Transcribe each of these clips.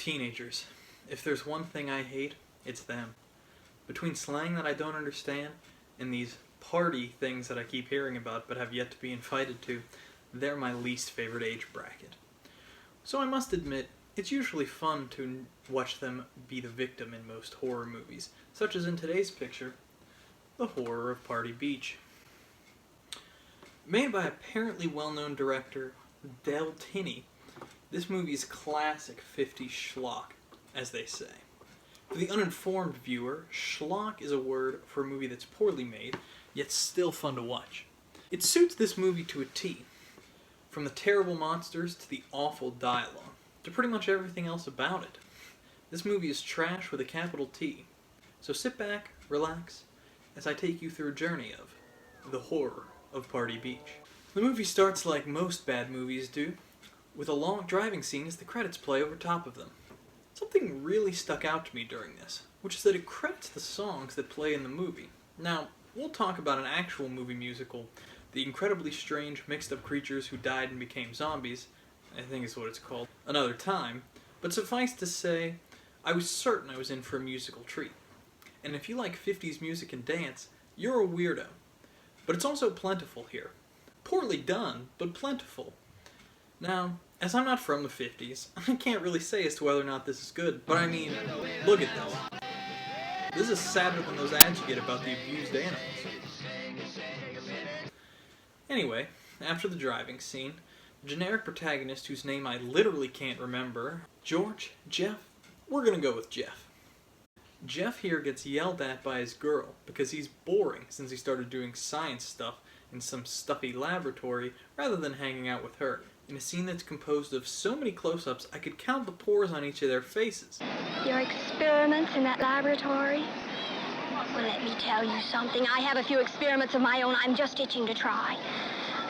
Teenagers. If there's one thing I hate, it's them. Between slang that I don't understand and these party things that I keep hearing about but have yet to be invited to, they're my least favorite age bracket. So I must admit, it's usually fun to watch them be the victim in most horror movies, such as in today's picture, The Horror of Party Beach. Made by apparently well-known director Del Tinney, this movie is classic 50s schlock, as they say. For the uninformed viewer, schlock is a word for a movie that's poorly made, yet still fun to watch. It suits this movie to a T, from the terrible monsters to the awful dialogue, to pretty much everything else about it. This movie is trash with a capital T. So sit back, relax, as I take you through a journey of The Horror of Party Beach. The movie starts like most bad movies do, with a long driving scene as the credits play over top of them. Something really stuck out to me during this, which is that it credits the songs that play in the movie. Now, we'll talk about an actual movie musical, The Incredibly Strange Mixed-Up Creatures Who Died and Became Zombies, I think is what it's called, another time, but suffice to say, I was certain I was in for a musical treat. And if you like 50s music and dance, you're a weirdo. But it's also plentiful here. Poorly done, but plentiful. Now, as I'm not from the 50s, I can't really say as to whether or not this is good, but I mean, look at this. This is sadder than those ads you get about the abused animals. Anyway, after the driving scene, the generic protagonist whose name I literally can't remember, Jeff? We're gonna go with Jeff. Jeff here gets yelled at by his girl because he's boring since he started doing science stuff in some stuffy laboratory rather than hanging out with her, in a scene that's composed of so many close-ups I could count the pores on each of their faces. Your experiments in that laboratory? Well, let me tell you something. I have a few experiments of my own I'm just itching to try.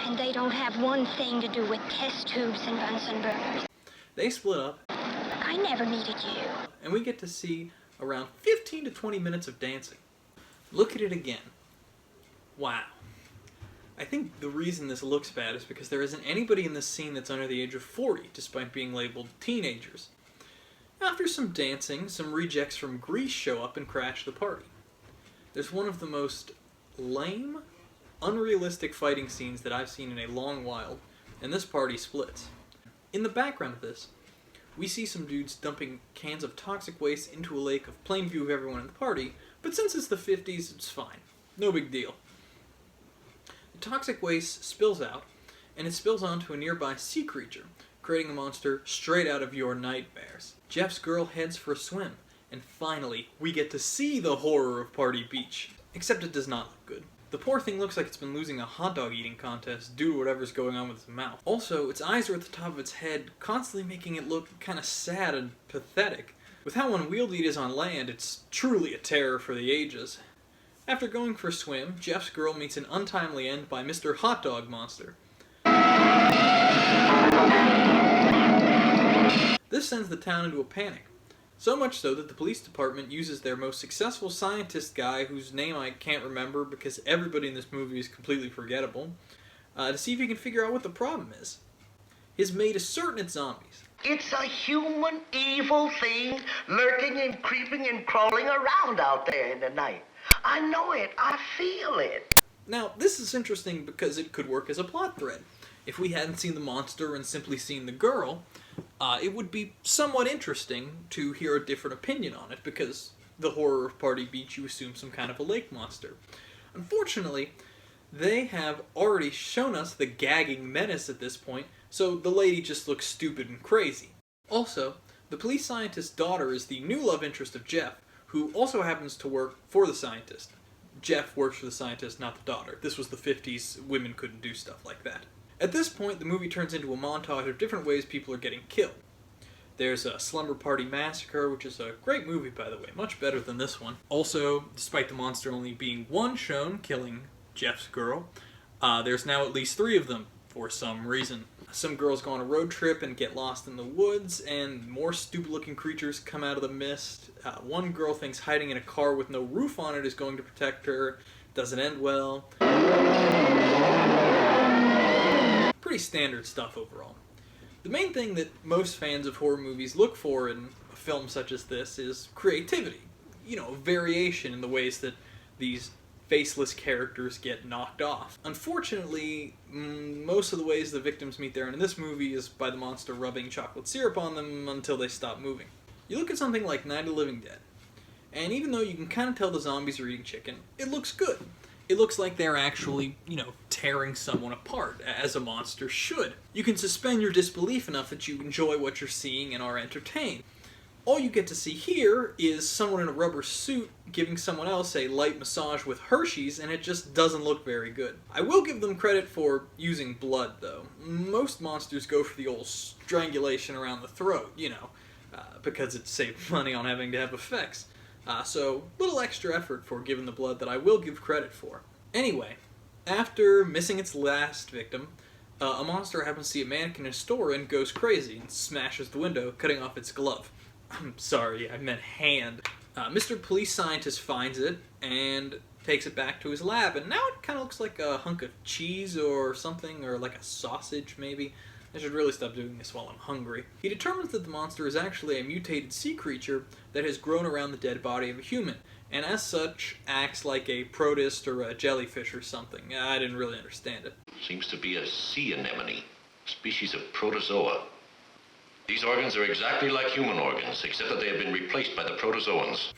And they don't have one thing to do with test tubes and Bunsen burners. They split up. I never needed you. And we get to see around 15 to 20 minutes of dancing. Look at it again. Wow. I think the reason this looks bad is because there isn't anybody in this scene that's under the age of 40, despite being labeled teenagers. After some dancing, some rejects from Grease show up and crash the party. There's one of the most lame, unrealistic fighting scenes that I've seen in a long while, and this party splits. In the background of this, we see some dudes dumping cans of toxic waste into a lake of plain view of everyone in the party, but since it's the 50s, it's fine. No big deal. The toxic waste spills out, and it spills onto a nearby sea creature, creating a monster straight out of your nightmares. Jeff's girl heads for a swim, and finally, we get to see the horror of Party Beach. Except it does not look good. The poor thing looks like it's been losing a hot dog eating contest due to whatever's going on with its mouth. Also, its eyes are at the top of its head, constantly making it look kinda sad and pathetic. With how unwieldy it is on land, it's truly a terror for the ages. After going for a swim, Jeff's girl meets an untimely end by Mr. Hot Dog Monster. This sends the town into a panic. So much so that the police department uses their most successful scientist guy, whose name I can't remember because everybody in this movie is completely forgettable, to see if he can figure out what the problem is. His mate is certain it's zombies. It's a human evil thing lurking and creeping and crawling around out there in the night. I know it. I feel it. Now, this is interesting because it could work as a plot thread. If we hadn't seen the monster and simply seen the girl, it would be somewhat interesting to hear a different opinion on it, because the horror of Party Beach, you assume some kind of a lake monster. Unfortunately, they have already shown us the gagging menace at this point, so the lady just looks stupid and crazy. Also, the police scientist's daughter is the new love interest of Jeff, who also happens to work for the scientist. Jeff works for the scientist, not the daughter. This was the 50s, women couldn't do stuff like that. At this point, the movie turns into a montage of different ways people are getting killed. There's a Slumber Party Massacre, which is a great movie, by the way, much better than this one. Also, despite the monster only being one shown killing Jeff's girl, there's now at least 3 of them, for some reason. Some girls go on a road trip and get lost in the woods, and more stupid-looking creatures come out of the mist. One girl thinks hiding in a car with no roof on it is going to protect her. Doesn't end well. Pretty standard stuff overall. The main thing that most fans of horror movies look for in a film such as this is creativity. You know, variation in the ways that these faceless characters get knocked off. Unfortunately, most of the ways the victims meet their end in this movie is by the monster rubbing chocolate syrup on them until they stop moving. You look at something like Night of the Living Dead, and even though you can kind of tell the zombies are eating chicken, it looks good. It looks like they're actually, tearing someone apart, as a monster should. You can suspend your disbelief enough that you enjoy what you're seeing and are entertained. All you get to see here is someone in a rubber suit giving someone else a light massage with Hershey's, and it just doesn't look very good. I will give them credit for using blood, though. Most monsters go for the old strangulation around the throat, because it saves money on having to have effects. So, little extra effort for giving the blood that I will give credit for. Anyway, after missing its last victim, a monster happens to see a mannequin in a store and goes crazy and smashes the window, cutting off its glove. I'm sorry, I meant hand. Mr. Police Scientist finds it and takes it back to his lab, and now it kind of looks like a hunk of cheese or something, or like a sausage maybe. I should really stop doing this while I'm hungry. He determines that the monster is actually a mutated sea creature that has grown around the dead body of a human, and as such acts like a protist or a jellyfish or something. I didn't really understand it. Seems to be a sea anemone, species of protozoa. These organs are exactly like human organs, except that they have been replaced by the protozoans.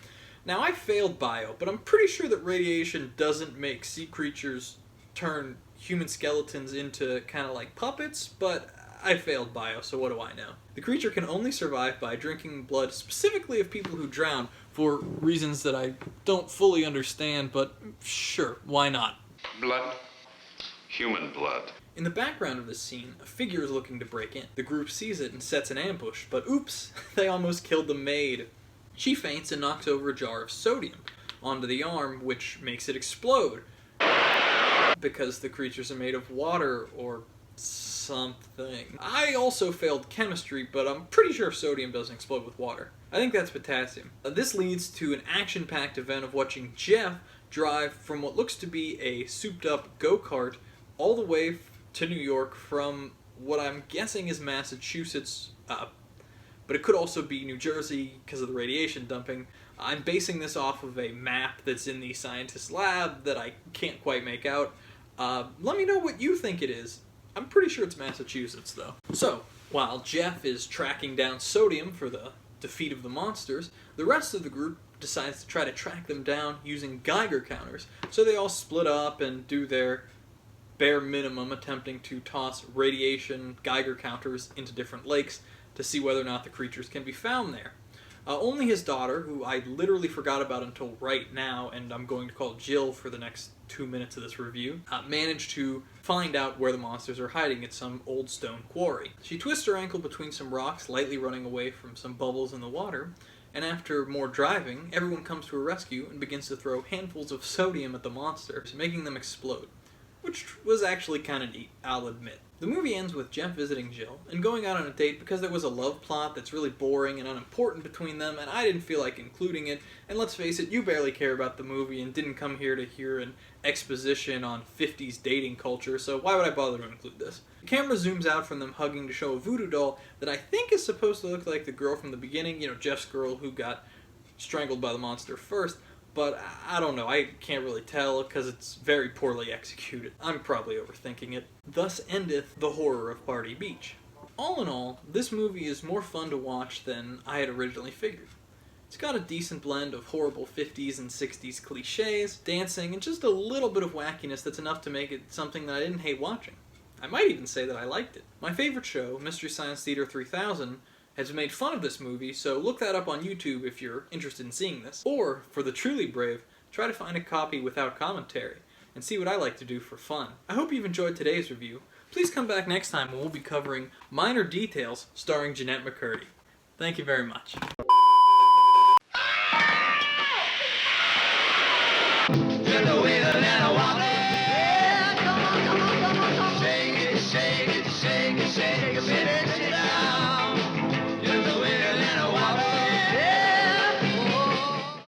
Now, I failed bio, but I'm pretty sure that radiation doesn't make sea creatures turn human skeletons into kind of like puppets, but I failed bio, so what do I know? The creature can only survive by drinking blood, specifically of people who drown, for reasons that I don't fully understand, but sure, why not? Blood? Human blood. In the background of this scene, a figure is looking to break in. The group sees it and sets an ambush, but oops, they almost killed the maid. She faints and knocks over a jar of sodium onto the arm, which makes it explode. Because the creatures are made of water or something. I also failed chemistry, but I'm pretty sure sodium doesn't explode with water. I think that's potassium. This leads to an action-packed event of watching Jeff drive from what looks to be a souped-up go-kart all the way to New York from what I'm guessing is Massachusetts, but it could also be New Jersey because of the radiation dumping. I'm basing this off of a map that's in the scientist's lab that I can't quite make out. Let me know what you think it is. I'm pretty sure it's Massachusetts, though. So, while Jeff is tracking down sodium for the defeat of the monsters, the rest of the group decides to try to track them down using Geiger counters. So they all split up and do their bare minimum, attempting to toss radiation Geiger counters into different lakes to see whether or not the creatures can be found there. Only his daughter, who I literally forgot about until right now, and I'm going to call Jill for the next 2 minutes of this review, managed to find out where the monsters are hiding at some old stone quarry. She twists her ankle between some rocks, lightly running away from some bubbles in the water, and after more driving, everyone comes to her rescue and begins to throw handfuls of sodium at the monsters, making them explode. Which was actually kind of neat, I'll admit. The movie ends with Jeff visiting Jill and going out on a date because there was a love plot that's really boring and unimportant between them, and I didn't feel like including it. And let's face it, you barely care about the movie and didn't come here to hear an exposition on 50s dating culture, so why would I bother to include this? The camera zooms out from them hugging to show a voodoo doll that I think is supposed to look like the girl from the beginning, Jeff's girl who got strangled by the monster first. But I don't know, I can't really tell because it's very poorly executed. I'm probably overthinking it. Thus endeth the horror of Party Beach. All in all, this movie is more fun to watch than I had originally figured. It's got a decent blend of horrible 50s and 60s cliches, dancing, and just a little bit of wackiness that's enough to make it something that I didn't hate watching. I might even say that I liked it. My favorite show, Mystery Science Theater 3000, has made fun of this movie, so look that up on YouTube if you're interested in seeing this. Or, for the truly brave, try to find a copy without commentary, and see what I like to do for fun. I hope you've enjoyed today's review. Please come back next time when we'll be covering Minor Details starring Jeanette McCurdy. Thank you very much.